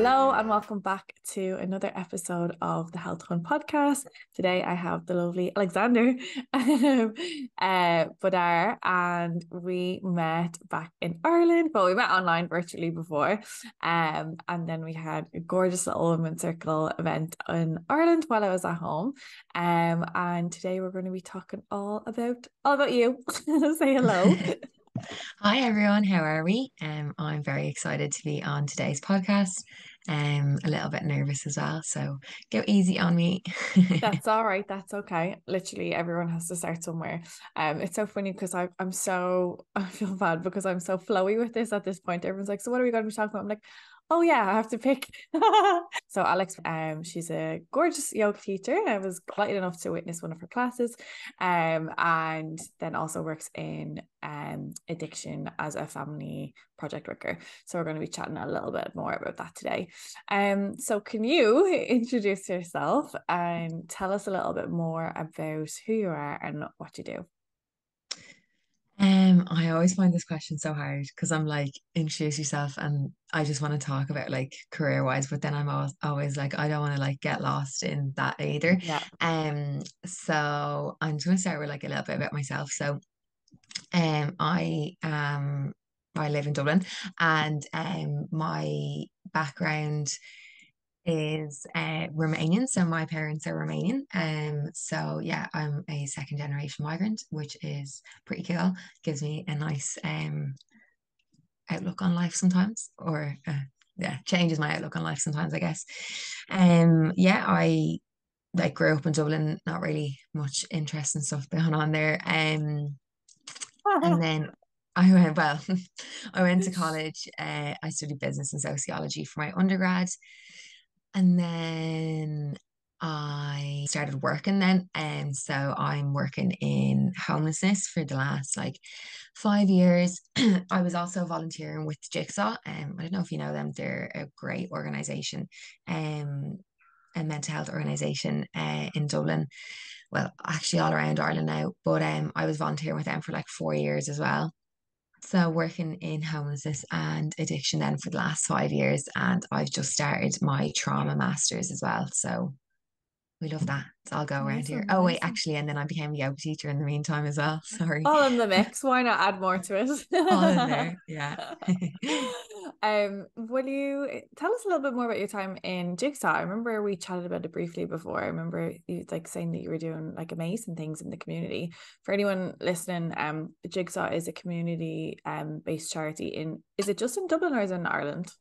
Hello and welcome back to another episode of the Health Hun Podcast. Today I have the lovely Alexandra Bodor, and we met back in Ireland. Well, we met online virtually before, and then we had a gorgeous little women's circle event in Ireland while I was at home. And today we're going to be talking all about you. Say hello. Hi everyone, how are we? I'm very excited to be on today's podcast. A little bit nervous as well, so go easy on me. That's all right. That's okay. Literally, everyone has to start somewhere. It's so funny because I feel bad because I'm so flowy with this at this point. Everyone's like, so what are we going to be talking about? I'm like, oh yeah, I have to pick. So Alex, she's a gorgeous yoga teacher. I was lucky enough to witness one of her classes, and then also works in addiction as a family project worker. So we're going to be chatting a little bit more about that today. So can you introduce yourself and tell us a little bit more about who you are and what you do? I always find this question so hard because I'm like, introduce yourself, and I just want to talk about like career wise, but then I'm always like, I don't want to like get lost in that either. Yeah. So I'm just gonna start with like a little bit about myself. So, I live in Dublin, and my background is Romanian. So my parents are Romanian. So yeah, I'm a second generation migrant, which is pretty cool. Gives me a nice outlook on life sometimes, or yeah, changes my outlook on life sometimes, I guess. Yeah, I like grew up in Dublin, not really much interesting stuff going on there. And then I went, well, I went to college. I studied business and sociology for my undergrad. And then I started working then. And so I'm working in homelessness for the last like 5 years. I was also volunteering with Jigsaw. I don't know if you know them, they're a great organization, um, a mental health organization in Dublin. Well, actually all around Ireland now. But I was volunteering with them for like 4 years as well. So working in homelessness and addiction then for the last 5 years, and I've just started my trauma masters as well. So we love that. It's all go around here. Amazing, Oh wait, amazing. actually, and then I became a yoga teacher in the meantime as well. Sorry. All in the mix. Why not add more to All in it? there. Yeah. Will you tell us a little bit more about your time in Jigsaw? I remember we chatted about it briefly before. I remember you like saying that you were doing like amazing things in the community. For anyone listening, Jigsaw is a community based charity is it just in Dublin or is it in Ireland?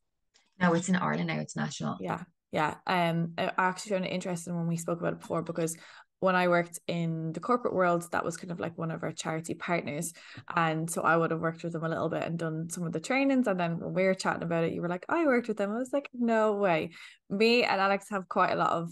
No, it's in Ireland now, it's national. Yeah, yeah. I actually found it interesting when we spoke about it before because when I worked in the corporate world, that was kind of like one of our charity partners. And so I would have worked with them a little bit and done some of the trainings. And then when we were chatting about it, you were like, I worked with them. I was like, no way. Me and Alex have quite a lot of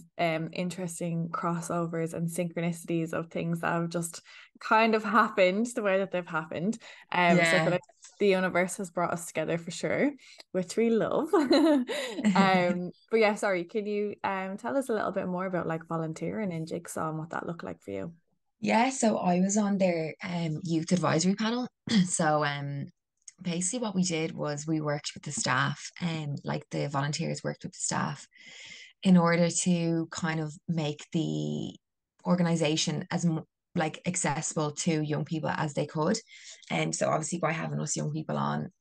interesting crossovers and synchronicities of things that have just kind of happened the way that they've happened. So I feel Yeah. like the universe has brought us together for sure, which we love. But yeah, sorry, can you tell us a little bit more about like volunteering in Jigsaw and what that looked like for you? Yeah, so I was on their youth advisory panel. So basically what we did was we worked with the staff, and like the volunteers worked with the staff in order to kind of make the organization as like accessible to young people as they could. And so obviously by having us young people on,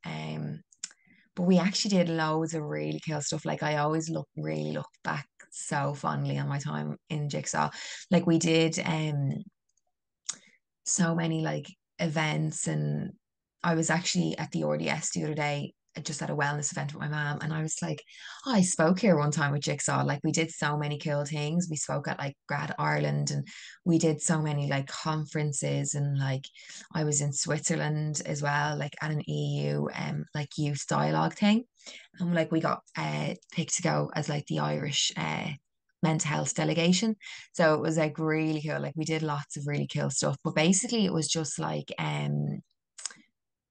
but we actually did loads of really cool stuff. Like I always look back so fondly on my time in Jigsaw. Like we did so many like events, and I was actually at the RDS the other day, just at a wellness event with my mom, and I was like, oh, I spoke here one time with Jigsaw. Like we did so many cool things. We spoke at like Grad Ireland, and we did so many like conferences, and like I was in Switzerland as well, like at an EU like youth dialogue thing. And like we got picked to go as like the Irish mental health delegation. So it was like really cool. Like we did lots of really cool stuff. But basically it was just like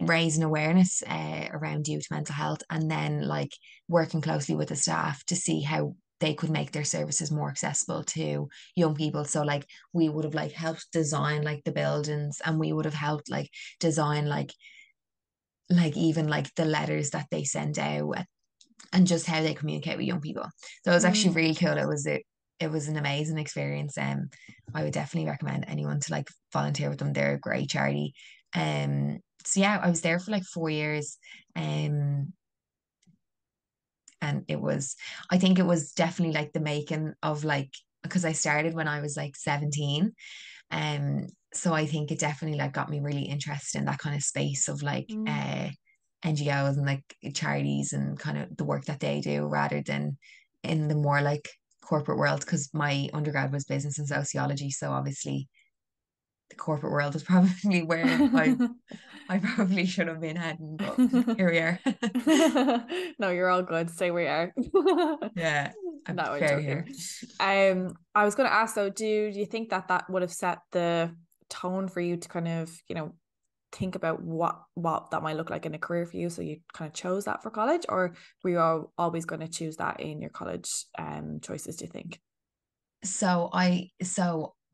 raising awareness around youth mental health, and then like working closely with the staff to see how they could make their services more accessible to young people. So like we would have like helped design like the buildings, and we would have helped like design like even like the letters that they send out, and just how they communicate with young people. So it was actually Mm. really cool. It was an amazing experience. I would definitely recommend anyone to like volunteer with them. They're a great charity. So yeah, I was there for like 4 years. And I think it was definitely like the making of like, because I started when I was like 17. So I think it definitely like got me really interested in that kind of space of like Mm. NGOs and like charities and kind of the work that they do rather than in the more like corporate world, because my undergrad was business and sociology. So obviously the corporate world is probably where I probably should have been heading, but here we are. No, you're all good. Stay where you are. Yeah, No, I'm fair joking. here. I was going to ask though, do you think that that would have set the tone for you to kind of, think about what that might look like in a career for you? So you kind of chose that for college, or were you always going to choose that in your college choices, do you think? So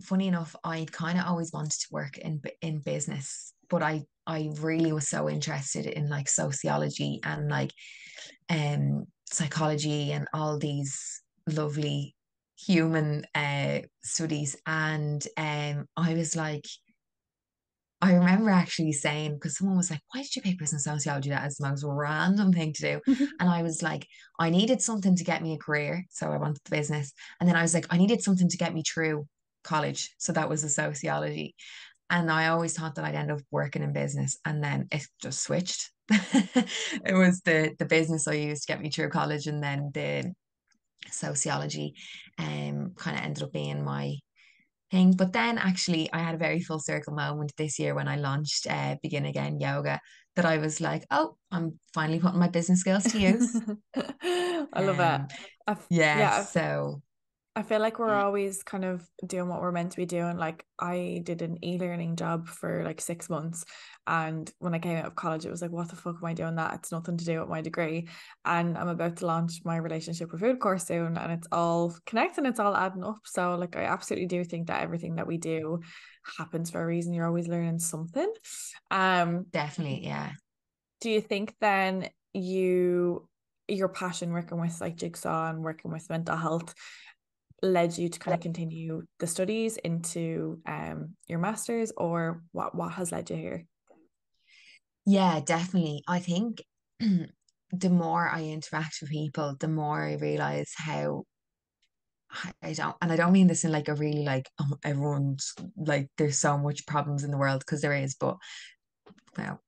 funny enough, I kind of always wanted to work in business, but I really was so interested in like sociology and like psychology and all these lovely human studies. And I was like, I remember actually saying, because someone was like, why did you pick business sociology? That is the most random thing to do. And I was like, I needed something to get me a career. So I wanted the business. And then I was like, I needed something to get me through college. So that was the sociology. And I always thought that I'd end up working in business. And then it just switched. It was the business I used to get me through college. And then the sociology kind of ended up being my thing. But then actually, I had a very full circle moment this year when I launched Begin Again Yoga, that I was like, oh, I'm finally putting my business skills to use. I love it. Um, yeah, Yeah, so I feel like we're always kind of doing what we're meant to be doing. Like I did an e-learning job for like 6 months, and when I came out of college, it was like, what the fuck am I doing that? It's nothing to do with my degree. And I'm about to launch my relationship with food course soon, and it's all connecting, it's all adding up. So like I absolutely do think that everything that we do happens for a reason. You're always learning something. Um, definitely, yeah. do you think then your passion working with like Jigsaw and working with mental health led you to kind of continue the studies into your master's, or what has led you here? Yeah, definitely. I think the more I interact with people, the more I realize how I don't mean this in like a really like everyone's like there's so much problems in the world, because there is, but well,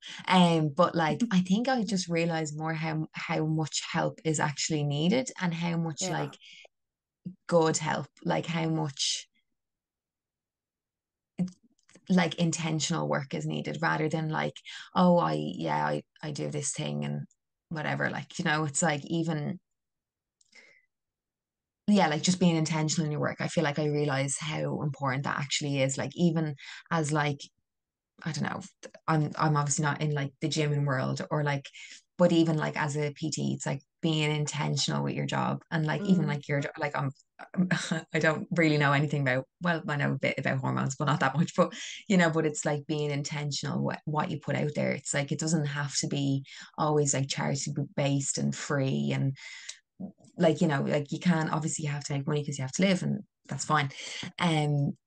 but like I think I just realized more how much help is actually needed, and how much Yeah. like good help, like how much like intentional work is needed, rather than like, oh, I do this thing and whatever. Like, it's like, even yeah, like just being intentional in your work. I feel like I realize how important that actually is. Like, even as like, I don't know, I'm obviously not in like the gym world, or like, but even like as a PT, it's like being intentional with your job. And like, even Mm, like like I don't really know anything about, well, I know a bit about hormones, but not that much. But but it's like being intentional with what you put out there. It's like it doesn't have to be always like charity based and free, and like like you can, obviously you have to make money because you have to live, and that's fine.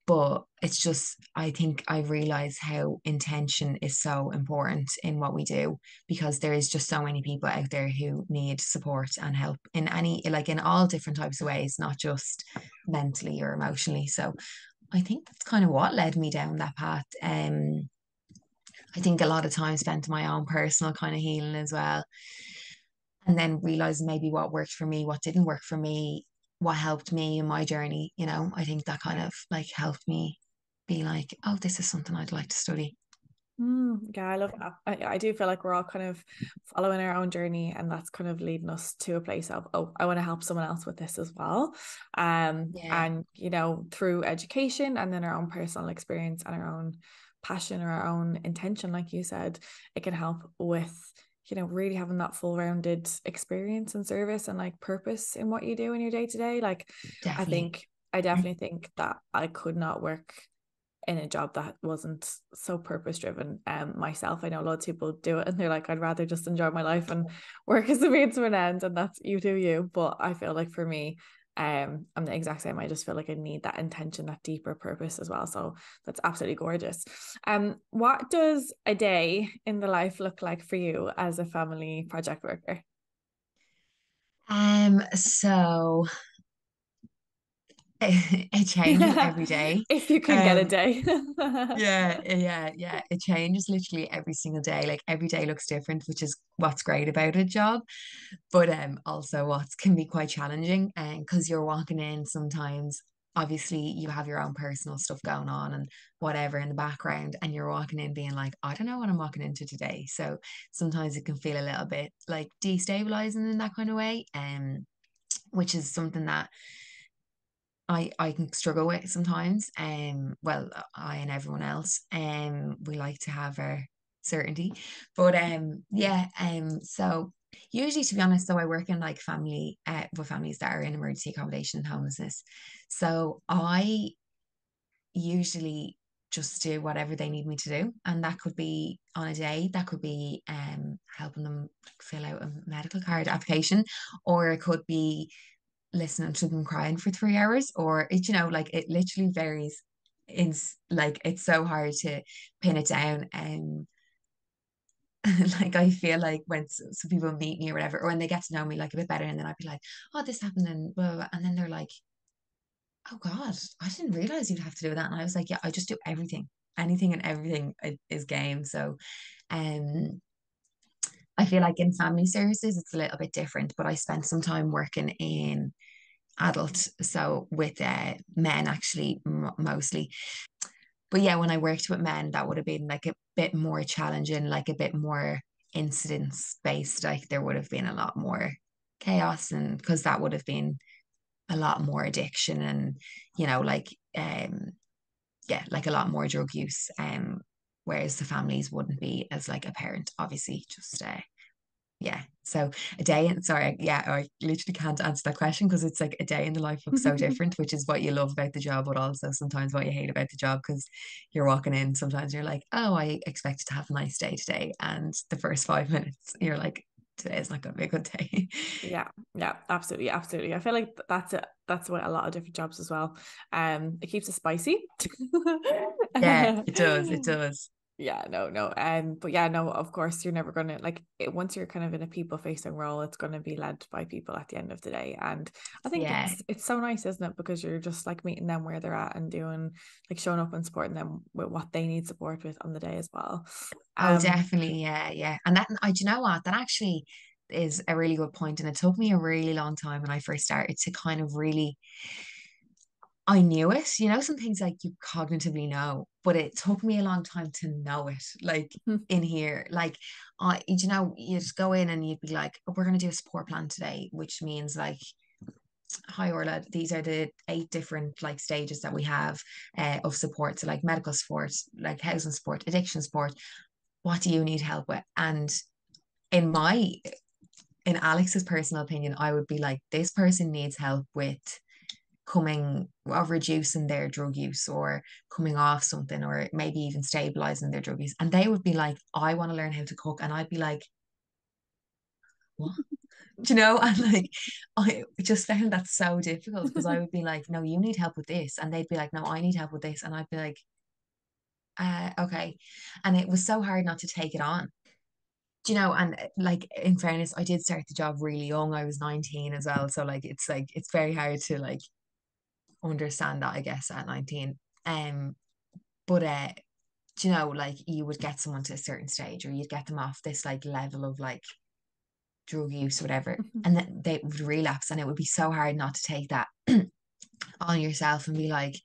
But it's just, I think I realize how intention is so important in what we do, because there is just so many people out there who need support and help in any, like in all different types of ways, not just mentally or emotionally. So I think that's kind of what led me down that path. I think a lot of time spent in my own personal kind of healing as well, and then realizing maybe what worked for me, what didn't work for me, what helped me in my journey. I think that kind of like helped me be like, oh, this is something I'd like to study. yeah, I love that. I do feel like we're all kind of following our own journey, and that's kind of leading us to a place of, oh, I want to help someone else with this as well. Yeah, And through education and then our own personal experience and our own passion or our own intention, like you said, it can help with really having that full rounded experience and service and like purpose in what you do in your day to day. Like I definitely. think I definitely think that I could not work in a job that wasn't so purpose driven. Myself, I know loads of people do it and they're like, I'd rather just enjoy my life and work as a means to an end, and that's you do you. But I feel like for me, I'm the exact same. I just feel like I need that intention, that deeper purpose as well. So that's absolutely gorgeous. What does a day in the life look like for you as a family project worker? So it changes every day. If you can get a Um, day. yeah. It changes literally every single day. Like every day looks different, which is what's great about a job, but also what can be quite challenging. And because you're walking in sometimes, obviously you have your own personal stuff going on and whatever in the background, and you're walking in being like, I don't know what I'm walking into today. So sometimes it can feel a little bit like destabilizing in that kind of way. Which is something that I can struggle with sometimes. Well, I and everyone else, we like to have our certainty, but yeah. So usually, to be honest, though, I work in like family, with families that are in emergency accommodation and homelessness. So I usually just do whatever they need me to do, and that could be on a day, that could be helping them fill out a medical card application, or it could be listening to them crying for 3 hours, or it, like it literally varies. Like it's so hard to pin it down. And like I feel like when some people meet me or whatever, or when they get to know me like a bit better, and then I'd be like, oh, this happened and blah, blah, blah. And then they're like, oh God, I didn't realize you'd have to do that. And I was like, yeah, I just do everything. Anything and everything is game. So um I feel like in family services it's a little bit different, but I spent some time working in adult, so with men actually, mostly. But yeah, when I worked with men, that would have been like a bit more challenging, like a bit more incidence based. Like there would have been a lot more chaos, and because that would have been a lot more addiction, and like yeah, like a lot more drug use. Whereas the families wouldn't be as like apparent, obviously. Just yeah. So a day in, sorry, yeah, I literally can't answer that question because it's like a day in the life looks so different, which is what you love about the job, but also sometimes what you hate about the job, because you're walking in, sometimes you're like, oh, I expected to have a nice day today. And the first 5 minutes, you're like, today is not going to be a good day. Yeah, yeah, absolutely, absolutely. I feel like that's it. That's what a lot of different jobs as well. It keeps it spicy. Yeah, it does. It does. Yeah, no, no. But yeah, no, of course you're never gonna like it, once you're kind of in a people facing role, it's gonna be led by people at the end of the day. And I think Yeah. it's so nice, isn't it? Because you're just like meeting them where they're at and doing like showing up and supporting them with what they need support with on the day as well. Oh, Um, definitely. Yeah, yeah. And that, do you know what? That actually is a really good point. And it took me a really long time when I first started to kind of really, I knew it. Some things like you cognitively know, but it took me a long time to know it. Like in here, like you just go in and you'd be like, oh, we're going to do a support plan today, which means like, hi Orla, these are the 8 different like stages that we have of support. So like medical support, like housing support, addiction support. What do you need help with? And in my in Alex's personal opinion, I would be like, this person needs help with coming or reducing their drug use, or coming off something, or maybe even stabilizing their drug use. And they would be like, I want to learn how to cook. And I'd be like, what? And like I just found that so difficult, because I would be like, no, you need help with this. And they'd be like, no, I need help with this. And I'd be like, okay. And it was so hard not to take it on. And like in fairness, I did start the job really young. I was 19 as well. So like it's very hard to like understand that, I guess, at 19. But like you would get someone to a certain stage, or you'd get them off this like level of like drug use, whatever, and then they would relapse, and it would be so hard not to take that on yourself and be like,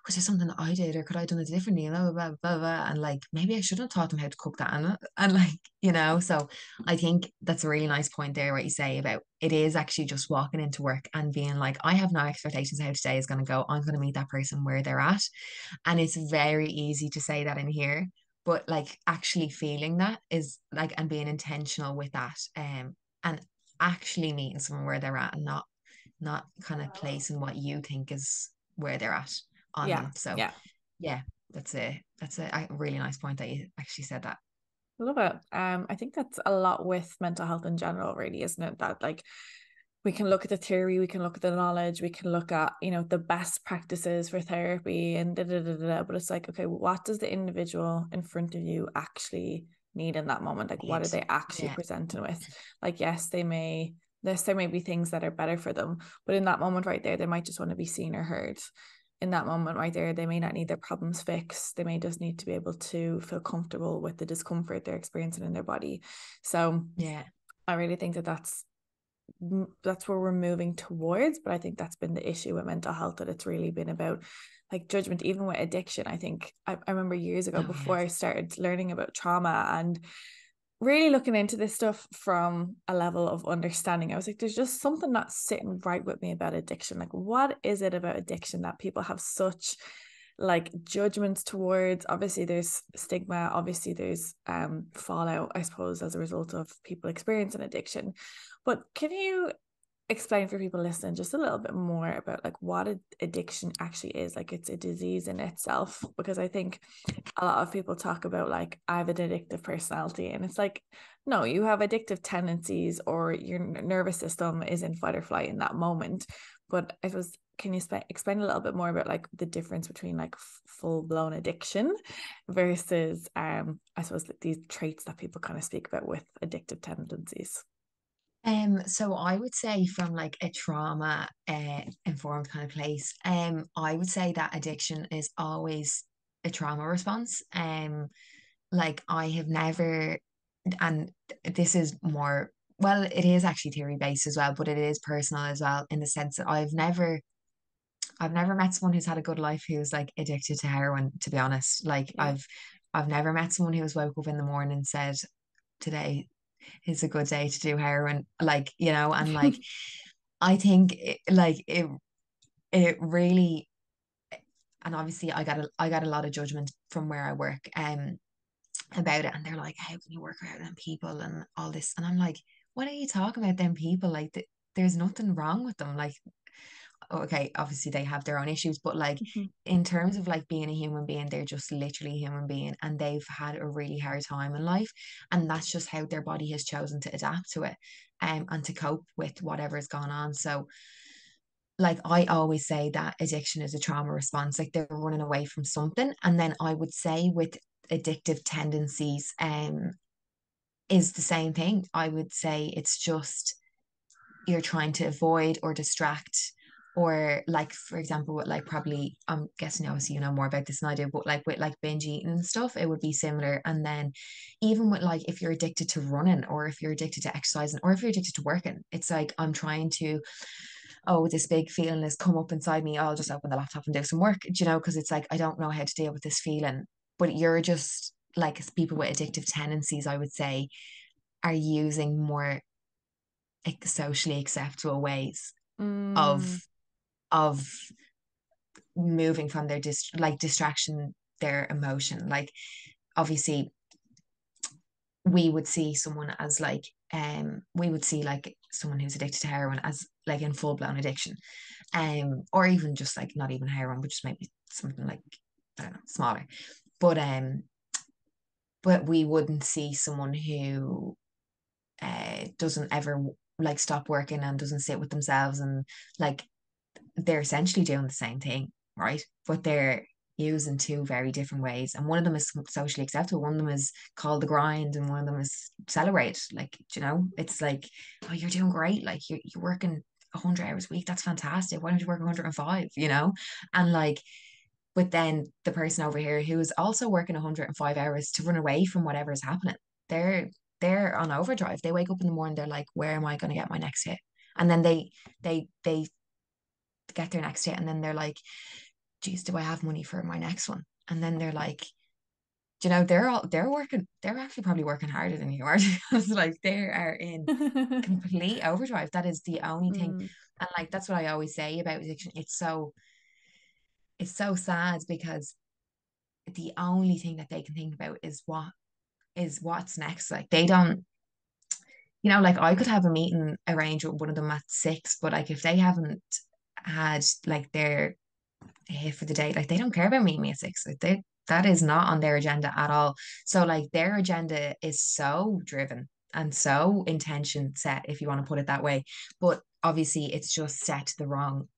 was there something that I did, or could I have done it differently? Blah, blah, blah, blah, blah. And like, maybe I should have taught them how to cook that. And like, so I think that's a really nice point there, what you say about it is actually just walking into work and being like, I have no expectations how today is going to go. I'm going to meet that person where they're at. And it's very easy to say that in here, but like actually feeling that is like, and being intentional with that, and actually meeting someone where they're at, and not kind of placing what you think is where they're at on yeah, them. So yeah. yeah. That's a really nice point that you actually said that. I love it. I think that's a lot with mental health in general, really, isn't it? That like we can look at the theory, we can look at the knowledge, we can look at, the best practices for therapy and da da da da. But it's like, okay, what does the individual in front of you actually need in that moment? Like, what are Need. they actually Yeah. presenting with? Like, yes, there may be things that are better for them, but in that moment right there, they might just want to be seen or heard. In that moment right there, they may not need their problems fixed. They may just need to be able to feel comfortable with the discomfort they're experiencing in their body. So Yeah. I really think that that's where we're moving towards, but I think that's been the issue with mental health, that it's really been about like judgment. Even with addiction, I think I remember years ago, Oh before yeah. I started learning about trauma and really looking into this stuff from a level of understanding, I was like, there's just something not sitting right with me about addiction. Like, what is it about addiction that people have such like judgments towards? Obviously there's stigma, obviously there's fallout, I suppose, as a result of people experiencing addiction. But can you explain for people listening just a little bit more about like what addiction actually is? Like, it's a disease in itself, because I think a lot of people talk about like, I have an addictive personality, and it's like, no, you have addictive tendencies, or your nervous system is in fight or flight in that moment. But I was, can you explain a little bit more about like the difference between like full-blown addiction versus I suppose these traits that people kind of speak about with addictive tendencies? So I would say from like a trauma informed kind of place, I would say that addiction is always a trauma response. Like I have never, and this is more, well, it is actually theory based as well, but it is personal as well, in the sense that I've never met someone who's had a good life who's like addicted to heroin, to be honest. Like Yeah. I've never met someone who's woke up in the morning and said, today is a good day to do heroin. Like, and like I think it really, and obviously I got a lot of judgment from where I work about it, and they're like, how can you work around them people and all this? And I'm like, what are you talking about them people? Like there's nothing wrong with them. Like, okay, obviously they have their own issues, but like in terms of like being a human being, they're just literally a human being, and they've had a really hard time in life, and that's just how their body has chosen to adapt to it, and to cope with whatever's gone on. So like I always say that addiction is a trauma response, like they're running away from something. And then I would say with addictive tendencies, is the same thing. I would say it's just you're trying to avoid or distract, or like for example with like, probably I'm guessing obviously you know more about this than I do, but like with like binge eating and stuff, it would be similar. And then even with like, if you're addicted to running, or if you're addicted to exercising, or if you're addicted to working, it's like I'm trying to, oh, this big feeling has come up inside me, I'll just open the laptop and do some work, because it's like I don't know how to deal with this feeling. But you're just like, people with addictive tendencies, I would say, are using more like socially acceptable ways of Mm, of moving from their distraction, their emotion. Like obviously we would see someone as like, we would see like someone who's addicted to heroin as like in full-blown addiction, or even just like not even heroin, but just maybe something like, I don't know, smaller. But we wouldn't see someone who doesn't ever like stop working and doesn't sit with themselves, and like they're essentially doing the same thing, right? But they're using two very different ways. And one of them is socially acceptable, one of them is called the grind, and one of them is celebrate. Like, it's like, oh, you're doing great. Like you're working 100 hours a week. That's fantastic. Why don't you work 105, And like, but then the person over here who is also working 105 hours to run away from whatever is happening, they're they're on overdrive. They wake up in the morning, they're like, where am I going to get my next hit? And then they get their next hit, and then they're like, geez, do I have money for my next one? And then they're like, they're actually probably working harder than you are, because like they are in complete overdrive. That is the only thing. mm, And like that's what I always say about addiction. It's so sad, because the only thing that they can think about is what's next. Like they don't, like I could have a meeting arranged with one of them at 6, but like if they haven't had like their hit for the day, like they don't care about meeting me at 6. Like That is not on their agenda at all. So like their agenda is so driven and so intention set, if you want to put it that way. But obviously it's just set to the wrong,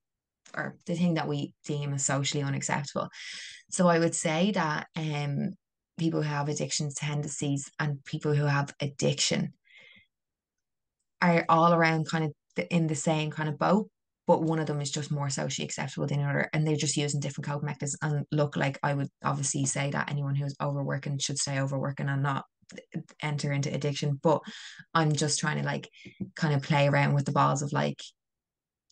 or the thing that we deem as socially unacceptable. So I would say that people who have addiction tendencies and people who have addiction are all around kind of in the same kind of boat, but one of them is just more socially acceptable than another, and they're just using different coping mechanisms. And look, like I would obviously say that anyone who's overworking should stay overworking and not enter into addiction. But I'm just trying to like kind of play around with the balls of like,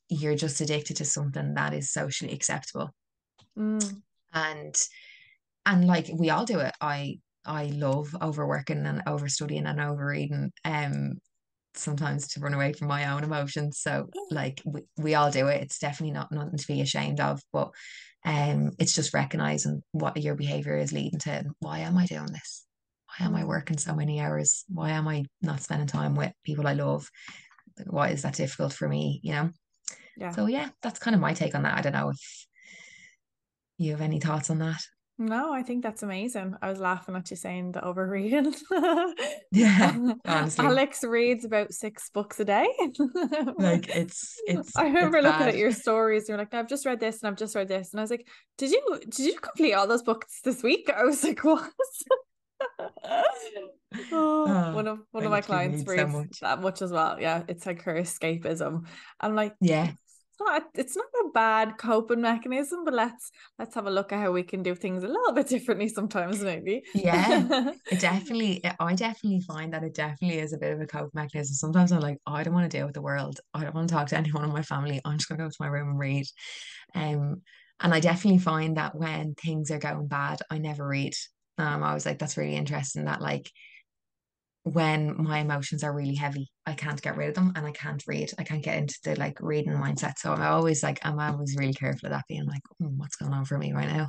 you're just addicted to something that is socially acceptable. Mm. And like we all do it. I love overworking and overstudying and overreading. Sometimes to run away from my own emotions. So like we all do it. It's definitely not nothing to be ashamed of, but it's just recognizing what your behavior is leading to. And why am I doing this? Why am I Mm. working so many hours? Why am I not spending time with people I love? Why is that difficult for me? Yeah. So yeah, that's kind of my take on that. I don't know if you have any thoughts on that. No, I think that's amazing. I was laughing at you saying the overreading. Yeah, honestly, Alex reads about 6 books a day. like it's I it's remember looking at bad. your stories. You're like, I've just read this and I've just read this. And I was like, did you complete all those books this week? I was like, what? Oh, Oh, one I of my literally clients read so reads much. that much as well. Yeah, it's like her escapism. I'm like, Yeah. it's not a bad coping mechanism, but let's have a look at how we can do things a little bit differently sometimes, maybe. Yeah, I definitely find that it definitely is a bit of a coping mechanism. Sometimes I'm like, oh, I don't want to deal with the world. I don't want to talk to anyone in my family. I'm just gonna go to my room and read. Um, and I definitely find that when things are going bad, I never read. I was like, that's really interesting that like when my emotions are really heavy, I can't get rid of them and I can't read. I can't get into the like reading mindset. So I'm always really careful of that, being like, what's going on for me right now?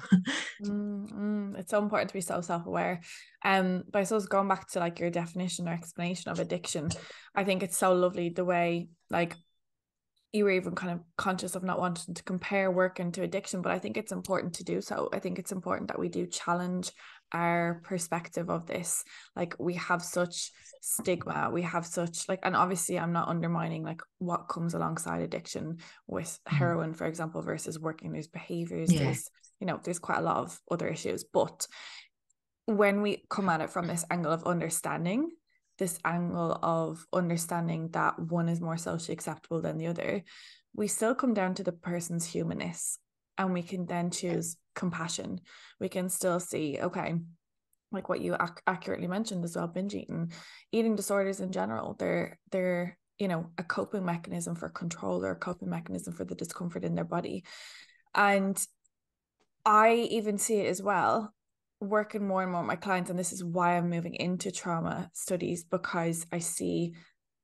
It's so important to be so self-aware. But I suppose going back to like your definition or explanation of addiction, I think it's so lovely the way like you were even kind of conscious of not wanting to compare work into addiction, but I think it's important to do so. I think it's important that we do challenge our perspective of this. Like we have such stigma, we have such like, and obviously I'm not undermining like what comes alongside addiction with Mm. heroin, for example, versus working. There's behaviors, Yeah, there's quite a lot of other issues. But when we come at it from this angle of understanding, this angle of understanding that one is more socially acceptable than the other, we still come down to the person's humanness, and we can then choose compassion. We can still see, okay, like what you accurately mentioned as well, binge eating disorders in general, they're a coping mechanism for control or a coping mechanism for the discomfort in their body. And I even see it as well working more and more with my clients, and this is why I'm moving into trauma studies, because I see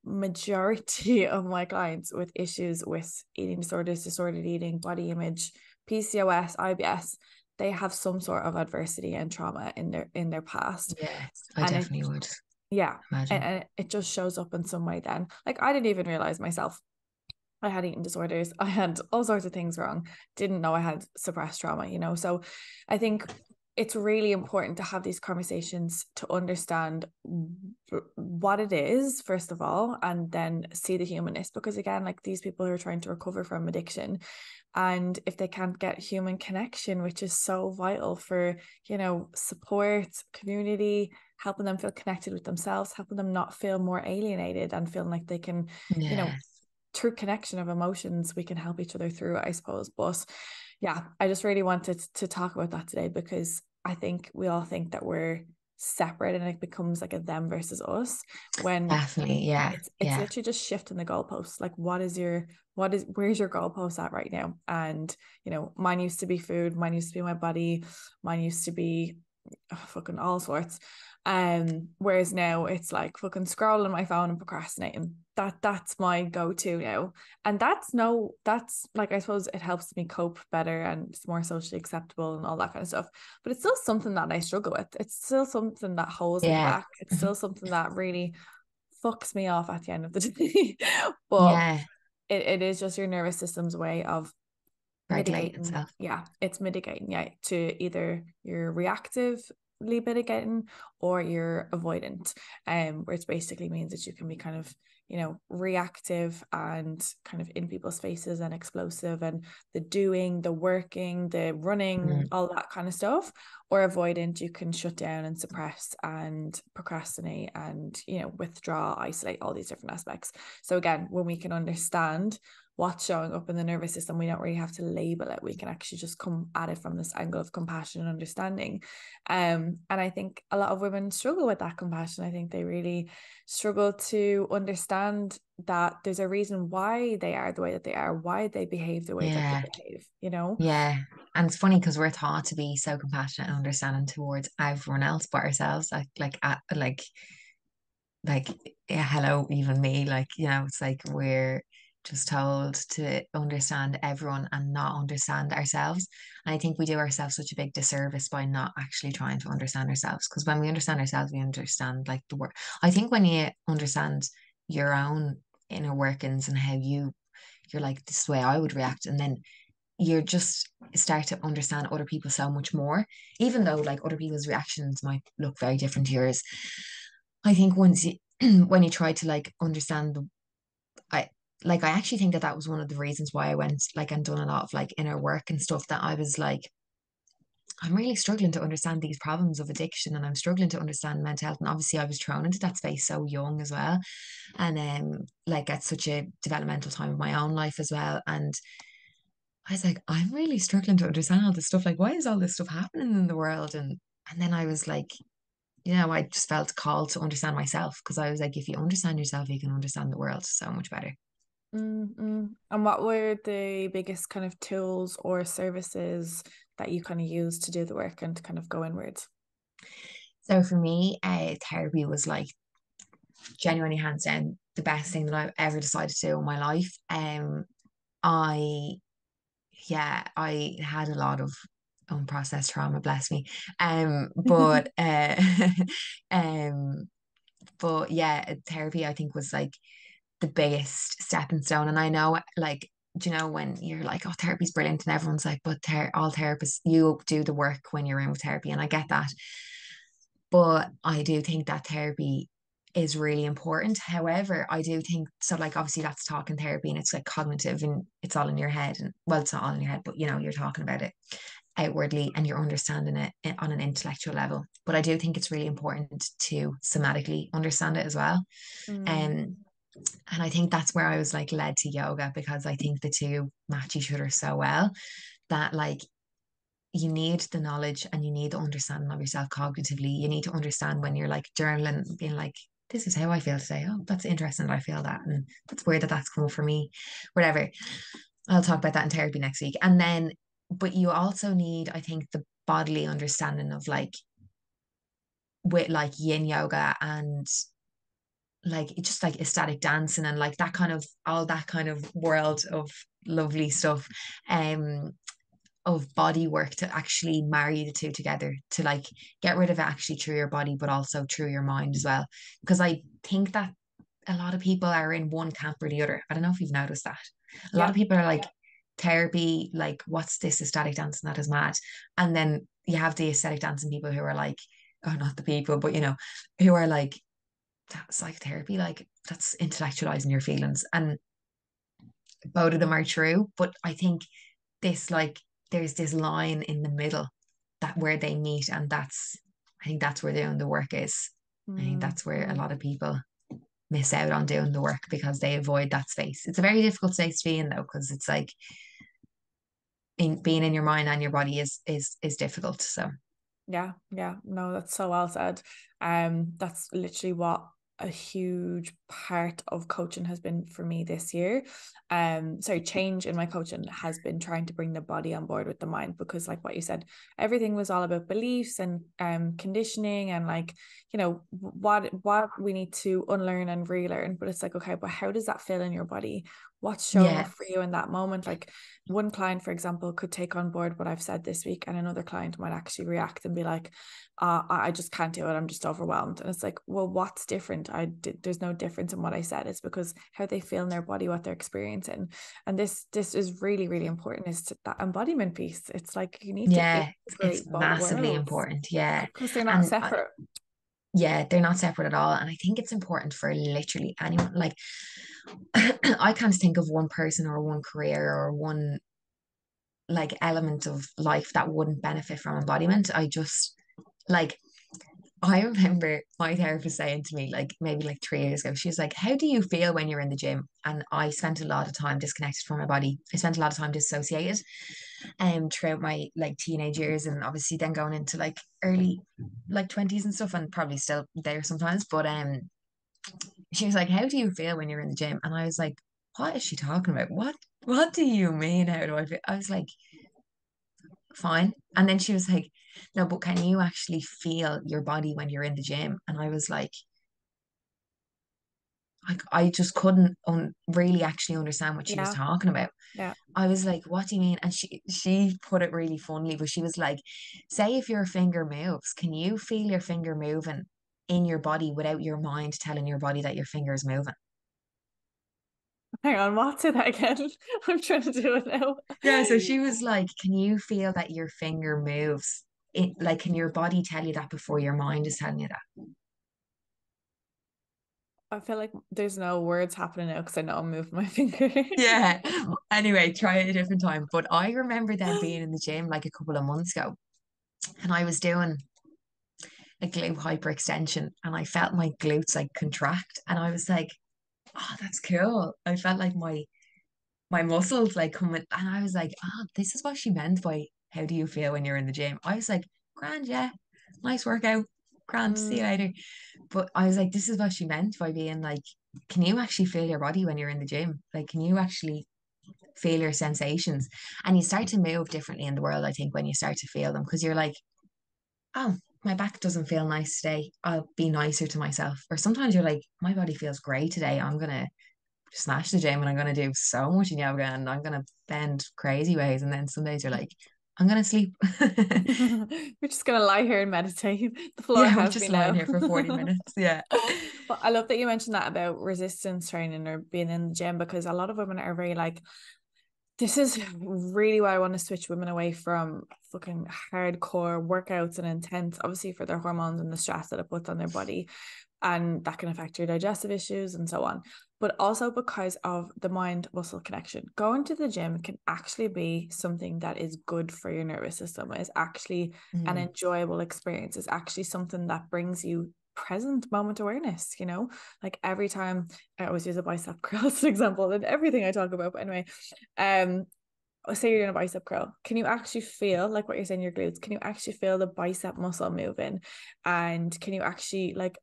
majority of my clients with issues with eating disorders, disordered eating, body image, PCOS, IBS, they have some sort of adversity and trauma in their past. yeah, I And it definitely would yeah, imagine. and it just shows up in some way then. Like I didn't even realize myself I had eating disorders. I had all sorts of things wrong. Didn't know I had suppressed trauma. So I think it's really important to have these conversations to understand what it is, first of all, and then see the humanness. Because again, like these people who are trying to recover from addiction, and if they can't get human connection, which is so vital for, support, community, helping them feel connected with themselves, helping them not feel more alienated and feeling like they can, you know, Yeah, through connection of emotions, we can help each other through it, I suppose. But yeah, I just really wanted to talk about that today, because I think we all think that we're separate and it becomes like a them versus us, when definitely. Yeah, it's yeah, literally just shifting the goalposts. Like where's your goalpost at right now? And mine used to be food, mine used to be my body, mine used to be fucking all sorts. Whereas now it's like fucking scrolling my phone and procrastinating. That's my go-to now. And that's like, I suppose it helps me cope better and it's more socially acceptable and all that kind of stuff. But it's still something that I struggle with. It's still something that holds me yeah, back. It's still something that really fucks me off at the end of the day. But yeah, it is just your nervous system's way of regulate mitigating. itself. Yeah, it's mitigating. Yeah, to either you're reactively mitigating or you're avoidant. Which basically means that you can be kind of, you know, reactive and kind of in people's faces and explosive and the doing, the working, the running, all that kind of stuff. Or avoidant, you can shut down and suppress and procrastinate and, you know, withdraw, isolate, all these different aspects. So again, when we can understand what's showing up in the nervous system, we don't really have to label it. We can actually just come at it from this angle of compassion and understanding. And I think a lot of women struggle with that compassion. I think they really struggle to understand that there's a reason why they are the way that they are, why they behave the way that they Yeah. behave, you know? Yeah. And it's funny because we're taught to be so compassionate and understanding towards everyone else but ourselves. Like yeah, hello, even me. Like, you know, it's like we're just told to understand everyone and not understand ourselves. And I think we do ourselves such a big disservice by not actually trying to understand ourselves. Because when we understand ourselves, we understand like the work. I think when you understand your own inner workings and how you're like, this is the way I would react, and then you just start to understand other people so much more, even though like other people's reactions might look very different to yours. I think once you when you try to like understand I I actually think that that was one of the reasons why I went like and done a lot of like inner work and stuff, that I was like, I'm really struggling to understand these problems of addiction and I'm struggling to understand mental health. And obviously I was thrown into that space so young as well. And like at such a developmental time of my own life as well. And I was like, I'm really struggling to understand all this stuff. Like, why is all this stuff happening in the world? And then I was like, you know, I just felt called to understand myself, because I was like, if you understand yourself, you can understand the world so much better. And what were the biggest kind of tools or services that you kind of use to do the work and to kind of go inwards? So for me, therapy was like genuinely hands down the best thing that I've ever decided to do in my life. I I had a lot of unprocessed trauma, bless me. But um, but yeah, therapy I think was like the biggest stepping stone. And I know, like, do you know when you're like, oh, therapy's brilliant, and everyone's like, but all therapists, you do the work when you're in with therapy, and I get that. But I do think that therapy is really important. However, I do think so, like, obviously that's talking therapy and it's like cognitive and it's all in your head. And well, it's not all in your head, but you know, you're talking about it outwardly and you're understanding it on an intellectual level. But I do think it's really important to somatically understand it as well. Mm, Um, and I think that's where I was like led to yoga, because I think the two match each other so well, that like you need the knowledge and you need the understanding of yourself cognitively. You need to understand when you're like journaling, being like, this is how I feel today. Oh, that's interesting that I feel that. And that's weird that that's coming for me. Whatever. I'll talk about that in therapy next week. And then, but you also need, I think, the bodily understanding of like, with like yin yoga and like it's just like ecstatic dancing and like that kind of all that kind of world of lovely stuff. Of body work to actually marry the two together, to like get rid of it actually through your body but also through your mind as well, because I think that a lot of people are in one camp or the other. I don't know if you've noticed that a lot of yeah. people are like, therapy, like what's this aesthetic dancing, that is mad. And then you have the aesthetic dancing people who are like, oh, not the people, but you know, who are like, that's psychotherapy, like that's intellectualizing your feelings. And both of them are true, but I think this like there's this line in the middle that where they meet, and that's, I think that's where doing the work is. I think Mm, that's where a mm. lot of people miss out on doing the work because they avoid that space. It's a very difficult space to be in though, because it's like being in your mind and your body is difficult. So Yeah, no, that's so well said. That's literally what a huge part of coaching has been for me this year. Sorry, change in my coaching has been trying to bring the body on board with the mind, because like what you said, everything was all about beliefs and conditioning and like, you know, what we need to unlearn and relearn. But it's like, okay, but how does that feel in your body? What's showing up yeah, for you in that moment? Like one client, for example, could take on board what I've said this week, and another client might actually react and be like, I just can't do it. I'm just overwhelmed. And it's like, well, what's different? there's no difference in what I said. It's because how they feel in their body, what they're experiencing. And this is really, really important, is that embodiment piece. It's like you need to Yeah, it's integrate both massively worlds important. Yeah. because they're not And separate. yeah, they're not separate at all. And I think it's important for literally anyone. Like, I can't think of one person or one career or one like element of life that wouldn't benefit from embodiment. I just like, I remember my therapist saying to me, like maybe like 3 years ago, she was like, how do you feel when you're in the gym? And I spent a lot of time disconnected from my body. I spent a lot of time dissociated throughout my like teenage years, and obviously then going into like early like 20s and stuff, and probably still there sometimes. But she was like, how do you feel when you're in the gym? And I was like, what is she talking about? What do you mean? How do I feel? I was like, fine. And then she was like, no, but can you actually feel your body when you're in the gym? And I was like I just couldn't really actually understand what she was Yeah, talking about. yeah. I was like, what do you mean? And she put it really funnily, but she was like, say if your finger moves, can you feel your finger moving in your body without your mind telling your body that your finger is moving? Hang on, what's it again? I'm trying to do it now. Yeah, so she was like, can you feel that your finger moves? Like, can your body tell you that before your mind is telling you that? I feel like there's no words happening now because I know I'm moving my finger. Yeah. Anyway, try it a different time. But I remember then being in the gym like a couple of months ago, and I was doing a glute hyperextension, and I felt my glutes like contract, and I was like, oh, that's cool. I felt like my muscles like coming, and I was like, oh, this is what she meant by how do you feel when you're in the gym? I was like, grand, yeah, nice workout, grand, see you Mm, later. But I was like, this is what she meant by being like, can you actually feel your body when you're in the gym? Like, can you actually feel your sensations? And you start to move differently in the world, I think, when you start to feel them, because you're like, oh, my back doesn't feel nice today. I'll be nicer to myself. Or sometimes you're like, my body feels great today. I'm gonna smash the gym and I'm gonna do so much in yoga and I'm gonna bend crazy ways. And then some days you're like, I'm gonna sleep. we're just gonna lie here and meditate. The floor Yeah, we're has me just lying now. here for 40 minutes. Yeah. But I love that you mentioned that about resistance training or being in the gym, because a lot of women are very like, this is really why I want to switch women away from fucking hardcore workouts and intense, obviously for their hormones and the stress that it puts on their body. And that can affect your digestive issues and so on. But also because of the mind muscle connection. Going to the gym can actually be something that is good for your nervous system. It's actually an Mm. enjoyable experience. It's actually something that brings you present moment awareness, you know, like every time I always use a bicep curl as an example in everything I talk about. But anyway, um, say you're doing a bicep curl, can you actually feel like what you're saying, your glutes? Can you actually feel the bicep muscle moving? And can you actually like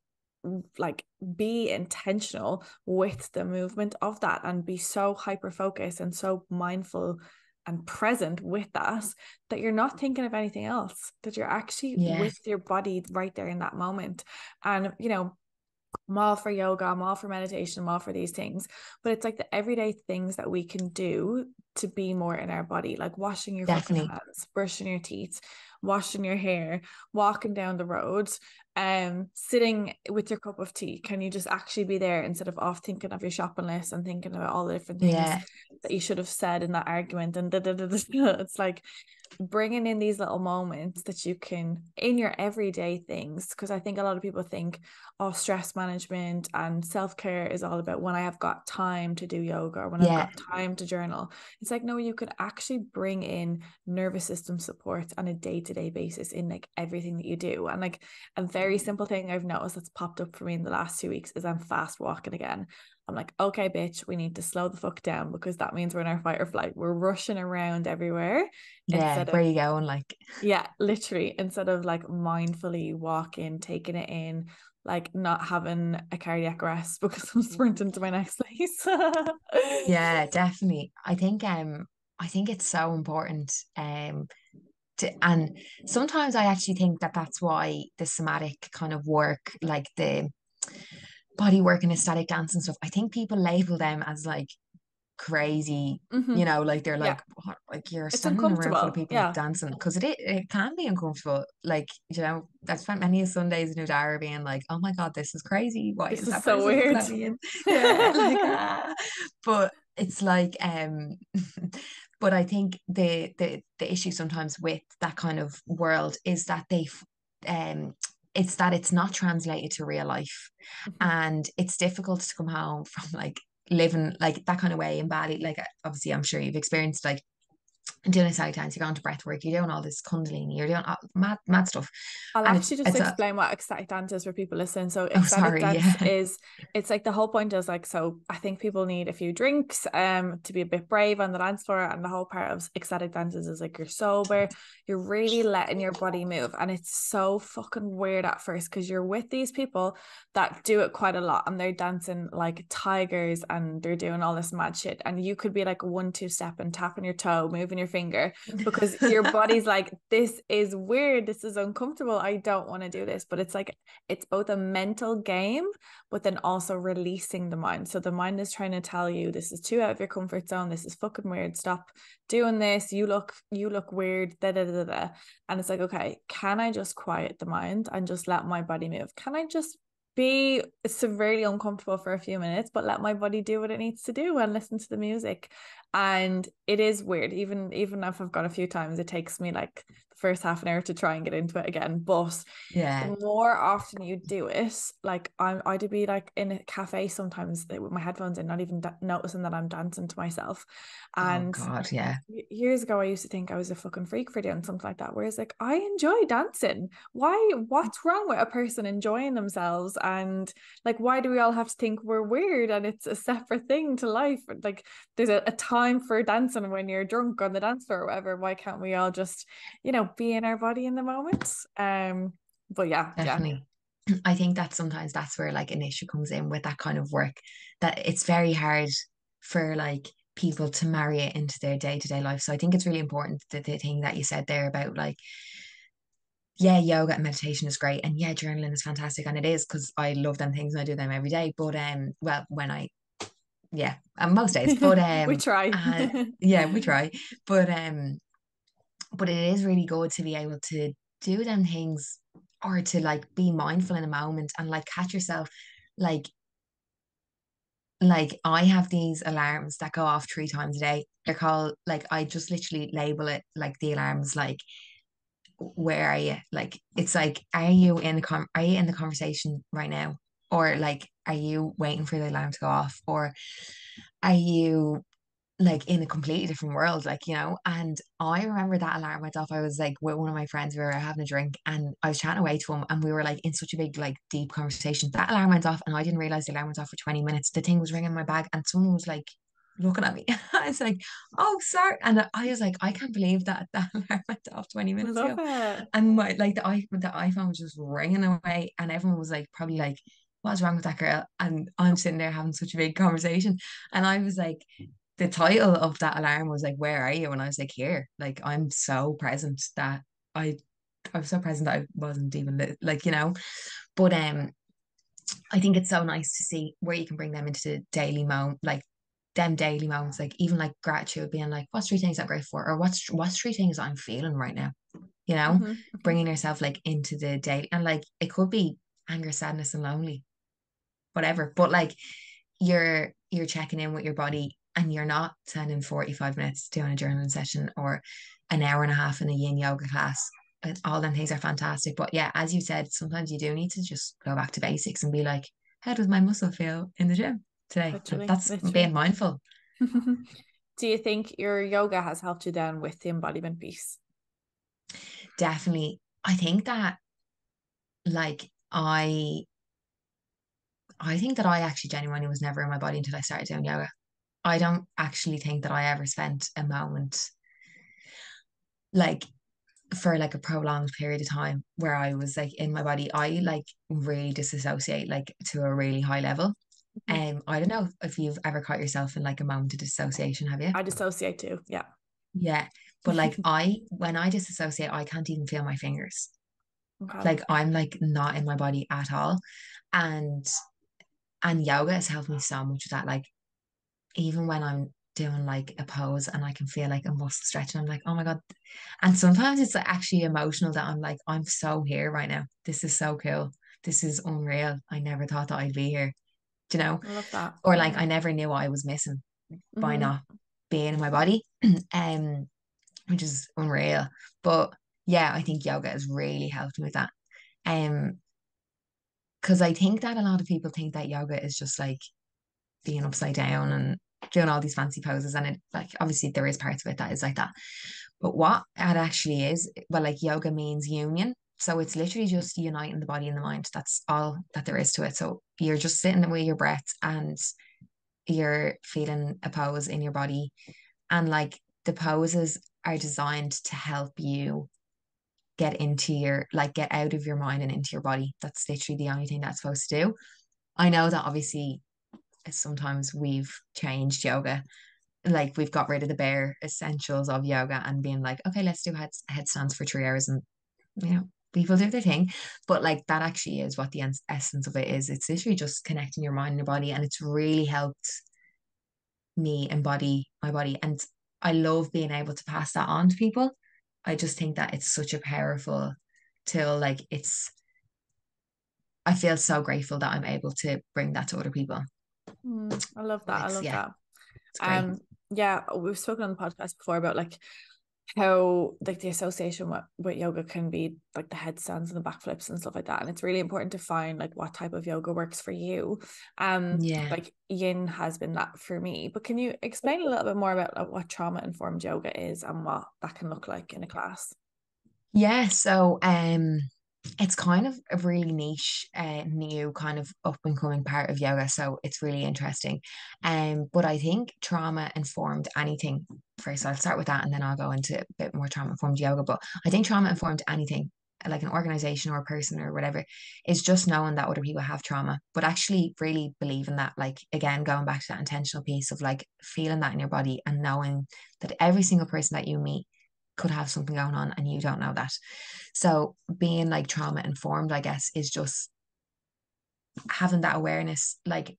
be intentional with the movement of that and be so hyper focused and so mindful and present with that, that you're not thinking of anything else, that you're actually Yeah, with your body right there in that moment. And you know, I'm all for yoga, I'm all for meditation, I'm all for these things. But it's like the everyday things that we can do to be more in our body, like washing your fucking definitely. hands, brushing your teeth, washing your hair, walking down the road, sitting with your cup of tea. Can you just actually be there instead of off thinking of your shopping list and thinking about all the different things Yeah, that you should have said in that argument? And it's like bringing in these little moments that you can in your everyday things, because I think a lot of people think, oh, stress management and self-care is all about when I have got time to do yoga or when I've yeah, got time to journal. It's like, no, you could actually bring in nervous system support on a day-to-day basis in like everything that you do. And like a very simple thing I've noticed that's popped up for me in the last 2 weeks is I'm fast walking again. I'm like, okay, bitch, we need to slow the fuck down, because that means we're in our fight or flight. We're rushing around everywhere yeah. instead Where of, you going? Like, yeah, literally, instead of like mindfully walking, taking it in, like not having a cardiac arrest because I'm sprinting to my next place. yeah, definitely. I think it's so important. And sometimes I actually think that that's why the somatic kind of work, like the body work and aesthetic dance and stuff, I think people label them as like crazy, Hmm. like they're Yeah, like, what, like you're it's standing in a room full of uncomfortable. people Yeah, dancing, because it can be uncomfortable. Like, I've spent many Sundays in Udara being like, oh my God, this is crazy. Why this is is that so person looking weird. at me? And yeah, like, but it's like, but I think the issue sometimes with that kind of world is that it's that it's not translated to real life, and it's difficult to come home from like living like that kind of way in Bali. Like, obviously, I'm sure you've experienced like doing a side dance, you're going to breath work, you're doing all this kundalini, you're doing mad stuff, I'll and actually just it's a explain what ecstatic dance is for people listening. So oh ecstatic sorry, dance yeah. is, it's like the whole point is like, so I think people need a few drinks to be a bit brave on the dance floor. And the whole part of ecstatic dances is like you're sober, you're really letting your body move. And it's so fucking weird at first because you're with these people that do it quite a lot and they're dancing like tigers and they're doing all this mad shit. And you could be like one, two step and tapping your toe, moving your finger because your body's like, this is weird, this is uncomfortable, I don't want to do this. But it's like, it's both a mental game, but then also releasing the mind. So the mind is trying to tell you, this is too out of your comfort zone, this is fucking weird, stop doing this, you look weird, da da da da. And it's like, okay, can I just quiet the mind and just let my body move? Can I just be severely uncomfortable for a few minutes, but let my body do what it needs to do and listen to the music? And it is weird. Even if I've gone a few times, it takes me like the first half an hour to try and get into it again. But Yeah. the more often you do it, like I'd be like in a cafe sometimes with my headphones in, not even noticing that I'm dancing to myself. Oh And God, yeah. years ago, I used to think I was a fucking freak for doing something like that. Whereas, like, I enjoy dancing. Why? What's wrong with a person enjoying themselves? And like, why do we all have to think we're weird and it's a separate thing to life? Like, there's a time for dancing when you're drunk on the dance floor or whatever. Why can't we all just, be in our body in the moment? But yeah, yeah. Definitely. I think that sometimes that's where like an issue comes in with that kind of work, that it's very hard for like people to marry it into their day-to-day life. So I think it's really important that the thing that you said there about like, yeah, yoga and meditation is great, and yeah, journaling is fantastic, and it is because I love them things and I do them every day. But well, when I yeah, most days, but We try. yeah, we try, but but it is really good to be able to do them things, or to like be mindful in a moment and like catch yourself, like I have these alarms that go off 3 times a day. They're called, like, I just literally label it like the alarms, like, where are you? Like, it's like, are you in the conversation right now? Or like, are you waiting for the alarm to go off? Or are you like in a completely different world, like, and I remember that alarm went off. I was like with one of my friends, we were having a drink and I was chatting away to him and we were like in such a big, like, deep conversation. That alarm went off and I didn't realize the alarm went off for 20 minutes. The thing was ringing in my bag and someone was like looking at me. I was like, oh sorry. And I was like, I can't believe that alarm went off 20 minutes Love ago. it. And my like the iPhone was just ringing away and everyone was like probably like, what's wrong with that girl? And I'm sitting there having such a big conversation. And I was like, the title of that alarm was like, where are you? And I was like, here. Like, I'm so present that I I was so present that I wasn't even like, but I think it's so nice to see where you can bring them into the daily moment, like them daily moments, like even like gratitude, being like, what's 3 things I'm grateful for, or what's 3 things I'm feeling right now, you know, Hmm. Hmm. bringing yourself like into the daily, and like it could be anger, sadness, and lonely, whatever, but like you're checking in with your body, and you're not spending 45 minutes doing a journaling session or an hour and a half in a yin yoga class. All them things are fantastic, but yeah, as you said, sometimes you do need to just go back to basics and be like, how does my muscle feel in the gym today? Literally, That's being literally. mindful. Do you think your yoga has helped you down with the embodiment piece? Definitely. I think that, like, I think that I actually genuinely was never in my body until I started doing yoga. I don't actually think that I ever spent a moment, like, for like a prolonged period of time where I was like in my body. I like really disassociate, like, to a really high level. Mhm. I don't know if you've ever caught yourself in like a moment of dissociation, have you? I dissociate too. Yeah. Yeah. But like, when I disassociate, I can't even feel my fingers. Okay. Like, I'm like not in my body at all. And yoga has helped me so much with that. Like, even when I'm doing like a pose and I can feel like a muscle stretch and I'm like, oh my God. And sometimes it's like actually emotional that I'm like, I'm so here right now. This is so cool. This is unreal. I never thought that I'd be here, do you know? I love that. Or like Yeah. I never knew what I was missing by Mm-hmm. not being in my body. um, which is unreal. But yeah, I think yoga has really helped me with that. Um, because I think that a lot of people think that yoga is just like being upside down and doing all these fancy poses. And it like obviously there is parts of it that is like that. But what it actually is, well, like yoga means union. So it's literally just uniting the body and the mind. That's all that there is to it. So you're just sitting there with your breath and you're feeling a pose in your body. And like the poses are designed to help you get into your, like, get out of your mind and into your body. That's literally the only thing that's supposed to do. I know that obviously sometimes we've changed yoga, like we've got rid of the bare essentials of yoga and being like, okay, let's do headstands for 3 hours, and you know, people do their thing. But like that actually is what the essence of it is. It's literally just connecting your mind and your body, and it's really helped me embody my body. And I love being able to pass that on to people. I just think that it's such a powerful tool. Like I feel so grateful that I'm able to bring that to other people. I love that. I love Yeah, that. it's great. Yeah, we've spoken on the podcast before about like how like the association with yoga can be like the headstands and the backflips and stuff like that. And it's really important to find like what type of yoga works for you. Yeah. Like yin has been that for me. But can you explain a little bit more about like, what trauma informed yoga is and what that can look like in a class? Yeah, so it's kind of a really niche, new kind of up and coming part of yoga. So it's really interesting. But I think trauma informed anything. First, I'll start with that and then I'll go into a bit more trauma informed yoga. But I think trauma informed anything, like an organization or a person or whatever, is just knowing that other people have trauma, but actually really believing that, like, again, going back to that intentional piece of like feeling that in your body and knowing that every single person that you meet could have something going on and you don't know that. So being like trauma informed, I guess, is just having that awareness. Like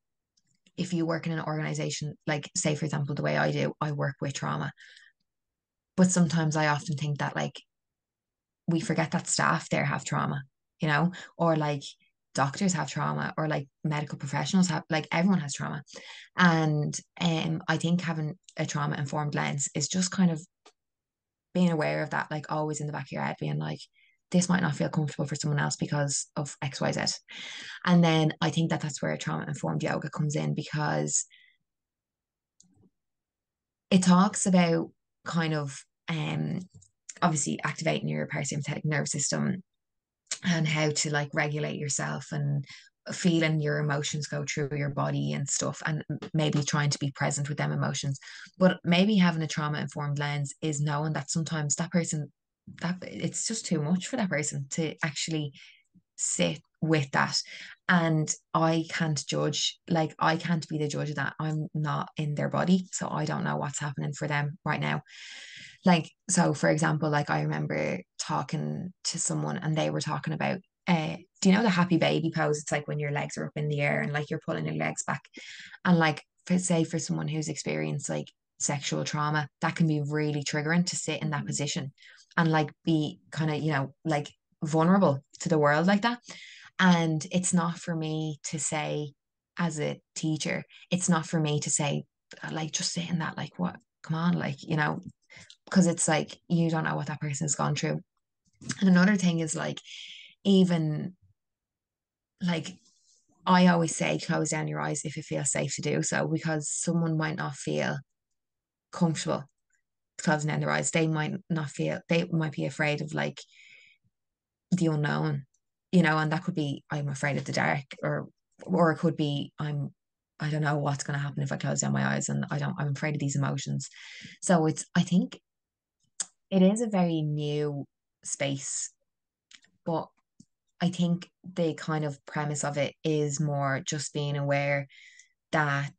if you work in an organization, like say for example, the way I do, I work with trauma. But sometimes I often think that like we forget that staff there have trauma, you know, or like doctors have trauma or like medical professionals have, like everyone has trauma. And I think having a trauma informed lens is just kind of being aware of that, like always in the back of your head, being like, this might not feel comfortable for someone else because of XYZ. And then I think that that's where trauma informed yoga comes in, because it talks about kind of obviously activating your parasympathetic nervous system and how to like regulate yourself and feeling your emotions go through your body and stuff, and maybe trying to be present with them emotions. But maybe having a trauma informed lens is knowing that sometimes that person, that it's just too much for that person to actually sit with that. And I can't judge, like I can't be the judge of that. I'm not in their body, so I don't know what's happening for them right now. Like, so for example, like I remember talking to someone and they were talking about, do you know the happy baby pose? It's like when your legs are up in the air and like you're pulling your legs back. And like, for, say for someone who's experienced like sexual trauma, that can be really triggering to sit in that Mm-hmm. position and like be kind of, you know, like vulnerable to the world like that. And it's not for me to say, as a teacher, it's not for me to say, like, just sit in that, like, what, come on, like, you know, because it's like you don't know what that person's gone through. And another thing is like, even like I always say, close down your eyes if it feels safe to do so, because someone might not feel comfortable closing down their eyes. They might not feel, they might be afraid of like the unknown, you know, and that could be, I'm afraid of the dark, or it could be, I don't know what's going to happen if I close down my eyes, and I'm afraid of these emotions. So it's, I think it is a very new space, but I think the kind of premise of it is more just being aware that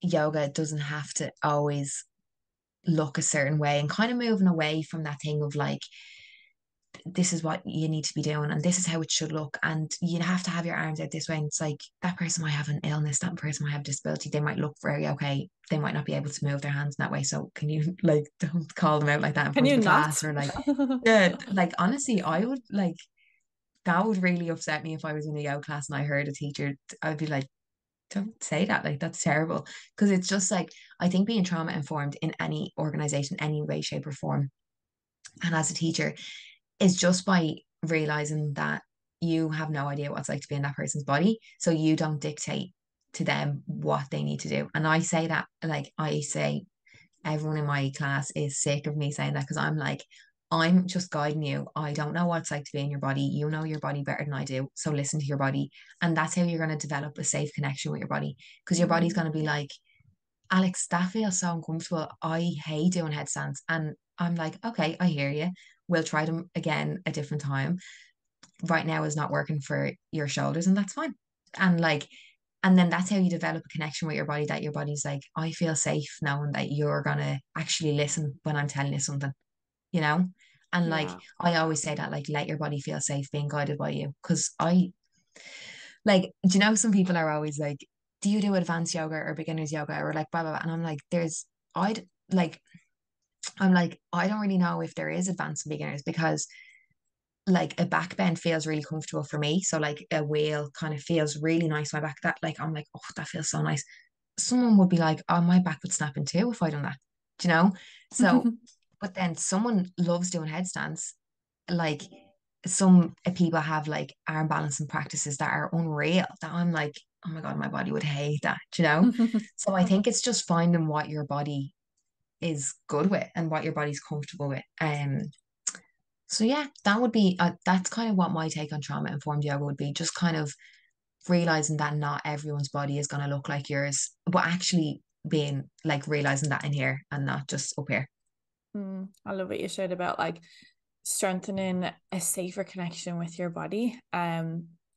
yoga doesn't have to always look a certain way, and kind of moving away from that thing of like this is what you need to be doing and this is how it should look and you have to have your arms out this way, and it's like that person might have an illness, that person might have a disability, they might look very okay, they might not be able to move their hands in that way, so can you like don't call them out like that in Can front of you the not? class, or like yeah, like honestly I would like that would really upset me if I was in a yoga class and I heard a teacher. I'd be like, don't say that, like that's terrible, because it's just like I think being trauma informed in any organization, any way shape or form, and as a teacher, is just by realizing that you have no idea what it's like to be in that person's body. So you don't dictate to them what they need to do. And I say that, like, I say everyone in my class is sick of me saying that because I'm like, I'm just guiding you. I don't know what it's like to be in your body. You know your body better than I do. So listen to your body. And that's how you're going to develop a safe connection with your body, because your body's going to be like, Alex, that feels so uncomfortable. I hate doing headstands. And I'm like, okay, I hear you. We'll try them again a different time. Right now is not working for your shoulders, and that's fine. And like, and then that's how you develop a connection with your body, that your body's like, I feel safe knowing that you're gonna actually listen when I'm telling you something, you know? And like, Yeah. I always say that, like, let your body feel safe being guided by you. Cause I like, do you know, some people are always like, do you do advanced yoga or beginners yoga or like blah blah blah? And I'm like, I'd like, I'm like, I don't really know if there is advanced and beginners, because like a back bend feels really comfortable for me. So like a wheel kind of feels really nice. My back, that like, I'm like, oh, that feels so nice. Someone would be like, oh, my back would snap in two if I done that. Do you know? So, but then someone loves doing headstands. Like some people have like arm balancing practices that are unreal, that I'm like, oh my God, my body would hate that, do you know? So I think it's just finding what your body is good with and what your body's comfortable with. So yeah, that would be that's kind of what my take on trauma informed yoga would be. Just kind of realizing that not everyone's body is going to look like yours, but actually being like realizing that in here and not just up here. I love what you shared about like strengthening a safer connection with your body,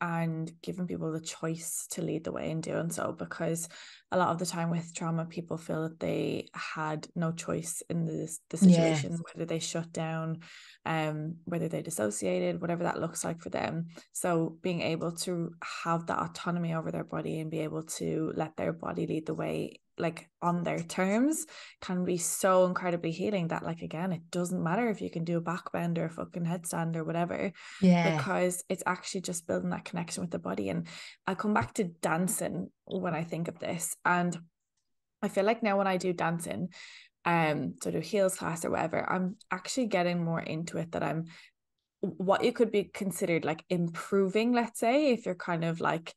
and giving people the choice to lead the way in doing so, because a lot of the time with trauma people feel that they had no choice in the Yeah. situation, whether they shut down, whether they dissociated, whatever that looks like for them. So being able to have that autonomy over their body and be able to let their body lead the way, like on their terms, can be so incredibly healing, that like again, it doesn't matter if you can do a back bend or a fucking headstand or whatever, Yeah. because it's actually just building that connection with the body. And I come back to dancing when I think of this, and I feel like now when I do dancing, sort of heels class or whatever, I'm actually getting more into it, that I'm what you could be considered like improving, let's say, if you're kind of like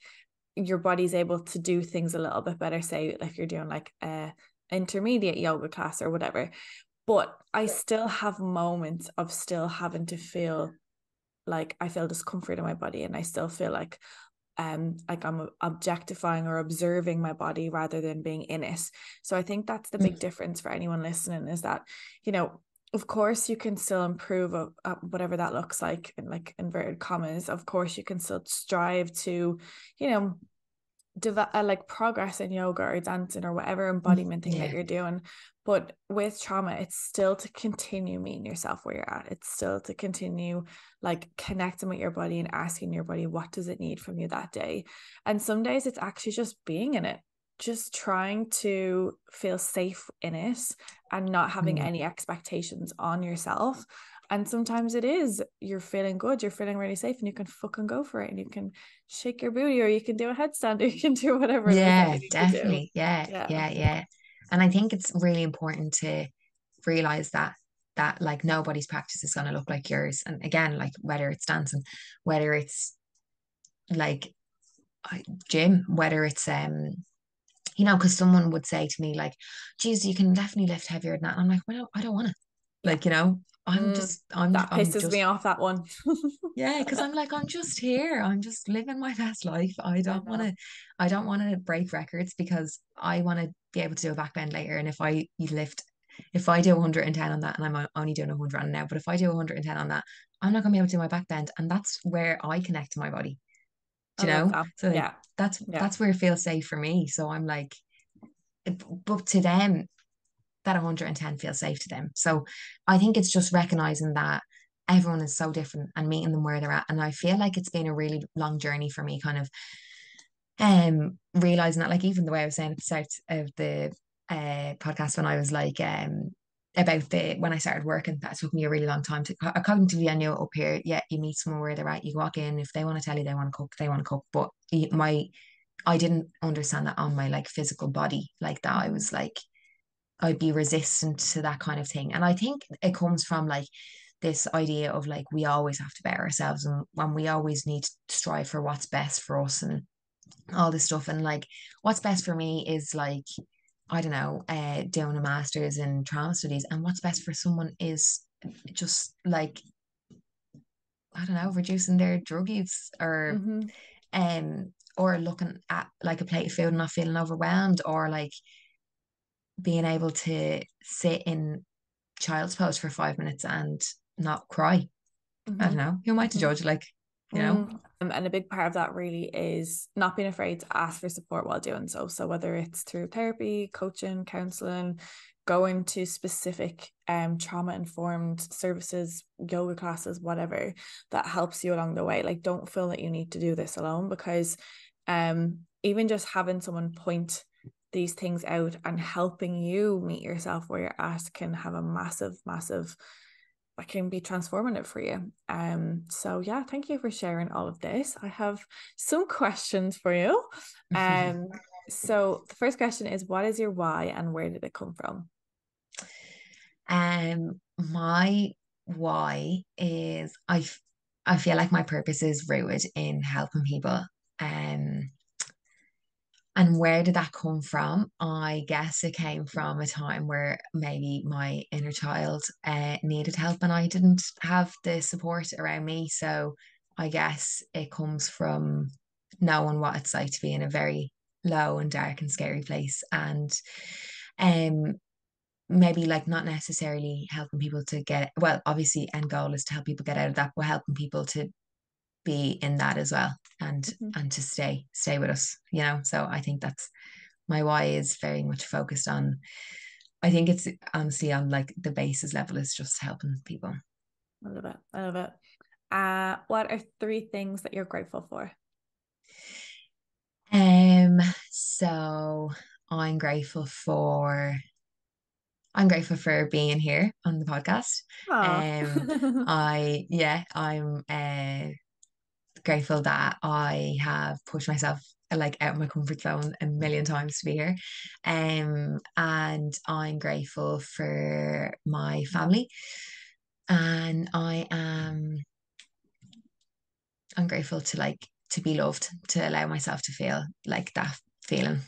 your body's able to do things a little bit better, say if you're doing like a intermediate yoga class or whatever. But I still have moments of still having to feel like I feel discomfort in my body, and I still feel like I'm objectifying or observing my body rather than being in it. So I think that's the big difference for anyone listening, is that, you know, of course you can still improve whatever that looks like, in like inverted commas. Of course you can still strive to, you know, like progress in yoga or dancing or whatever embodiment thing that Yeah. you're doing. But with trauma, it's still to continue meeting yourself where you're at. It's still to continue like connecting with your body and asking your body, what does it need from you that day? And some days it's actually just being in it, just trying to feel safe in it and not having Mm. any expectations on yourself. And sometimes it is, you're feeling good, you're feeling really safe, and you can fucking go for it, and you can shake your booty, or you can do a headstand, or you can do whatever it is that Yeah, you need to do. definitely. Yeah, Yeah. yeah, yeah. And I think it's really important to realize that like nobody's practice is going to look like yours. And again, like whether it's dancing, whether it's like gym, whether it's you know, because someone would say to me like, geez, you can definitely lift heavier than that. And I'm like, well, no, I don't want to. Yeah. Like, you know, That I'm pisses me just off, that one. yeah, because I'm like, I'm just here. I'm just living my best life. I know. I don't want to break records, because I want to be able to do a back bend later. And if I do 110 on that, and I'm only doing 100 on now, but if I do 110 on that, I'm not gonna be able to do my back bend. And that's where I connect to my body. I Do you love know? that. So like Yeah. Yeah. that's where it feels safe for me. So I'm like, but to them, that 110 feels safe to them. So I think it's just recognizing that everyone is so different, and meeting them where they're at. And I feel like it's been a really long journey for me, kind of realizing that, like, even the way I was saying at the start of the podcast, when I was like about the when I started working, that took me a really long time to cognitively. I knew it up here. Yeah, you meet someone where they're at, you walk in. If they want to tell you they want to cook, they want to cook. But my I didn't understand that on my like physical body like that. I Mm-hmm. was like, I'd be resistant to that kind of thing. And I think it comes from like this idea of like we always have to better ourselves, and when we always need to strive for what's best for us and all this stuff. And like what's best for me is like, I don't know, doing a master's in trauma studies, and what's best for someone is just like, I don't know, reducing their drug use, Mm-hmm. or looking at like a plate of food and not feeling overwhelmed, or like being able to sit in child's pose for 5 minutes and not cry. I Mm-hmm. don't know. Who am I to Mm-hmm. judge? Like, you know? And a big part of that really is not being afraid to ask for support while doing so. So whether it's through therapy, coaching, counseling, going to specific trauma informed services, yoga classes, whatever that helps you along the way. Like, don't feel that you need to do this alone, because even just having someone point these things out and helping you meet yourself where you're at can have a massive that can be transformative for you. So yeah, thank you for sharing all of this. I have some questions for you. Um, so the first question is, what is your why and where did it come from? My why is I feel like my purpose is rooted in helping people. Um, and where did that come from? I guess it came from a time where maybe my inner child needed help and I didn't have the support around me. So I guess it comes from knowing what it's like to be in a very low and dark and scary place, and um maybe like not necessarily helping people to get, well, obviously end goal is to help people get out of that, but helping people to be in that as well, Mhm. and to stay with us, you know. So I think that's my why is very much focused on, I think it's honestly on like the basis level is just helping people. I love it. I love it. What are three things that you're grateful for? Um, so I'm grateful for I'm grateful for being here on the podcast. Oh, I'm grateful that I have pushed myself like out of my comfort zone a million times to be here. And I'm grateful for my family. And I'm grateful to like to be loved, to allow myself to feel like that feeling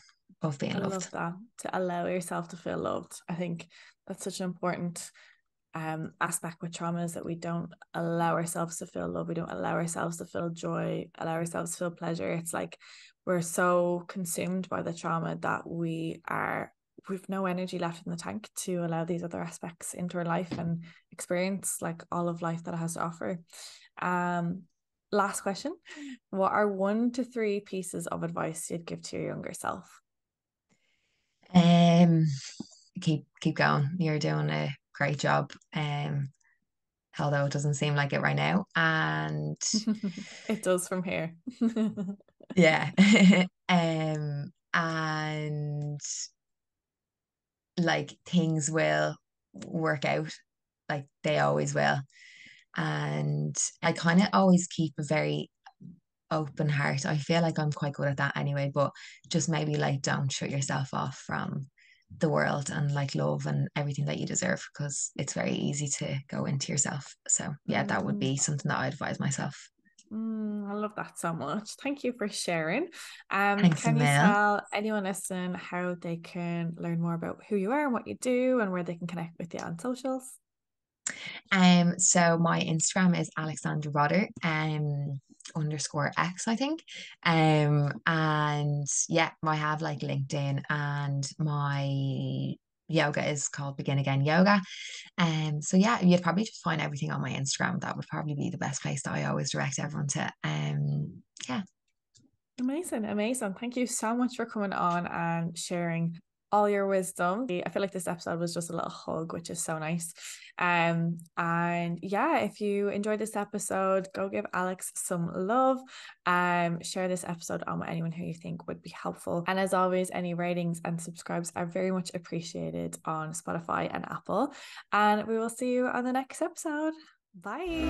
of being I love loved. that, to allow yourself to feel loved. I think that's such an important aspect with trauma, is that we don't allow ourselves to feel love, we don't allow ourselves to feel joy, allow ourselves to feel pleasure. It's like we're so consumed by the trauma that we've no energy left in the tank to allow these other aspects into our life and experience like all of life that it has to offer. um Last question, what are 1 to 3 pieces of advice you'd give to your younger self? Um, keep going. You're doing a great job. Although it doesn't seem like it right now. And It does from here. yeah. And like things will work out, like they always will. And I kind of always keep a very open heart. I feel like I'm quite good at that anyway, but just maybe like don't shut yourself off from the world and like love and everything that you deserve, because it's very easy to go into yourself. So yeah, that would Mm, be something that I advise myself. I love that so much. Thank you for sharing. Thanks, Can you Emil. tell anyone listening how they can learn more about who you are and what you do and where they can connect with you on socials? So my Instagram is Alexandra Bodor, underscore X, I think. And yeah, I have like LinkedIn, and my yoga is called Begin Again Yoga. So yeah, you'd probably just find everything on my Instagram. That would probably be the best place that I always direct everyone to. Yeah. Amazing, amazing. Thank you so much for coming on and sharing all your wisdom. I feel like this episode was just a little hug, which is so nice. And yeah, if you enjoyed this episode, go give Alex some love. Share this episode on with anyone who you think would be helpful. And as always, any ratings and subscribes are very much appreciated on Spotify and Apple. And we will see you on the next episode. Bye.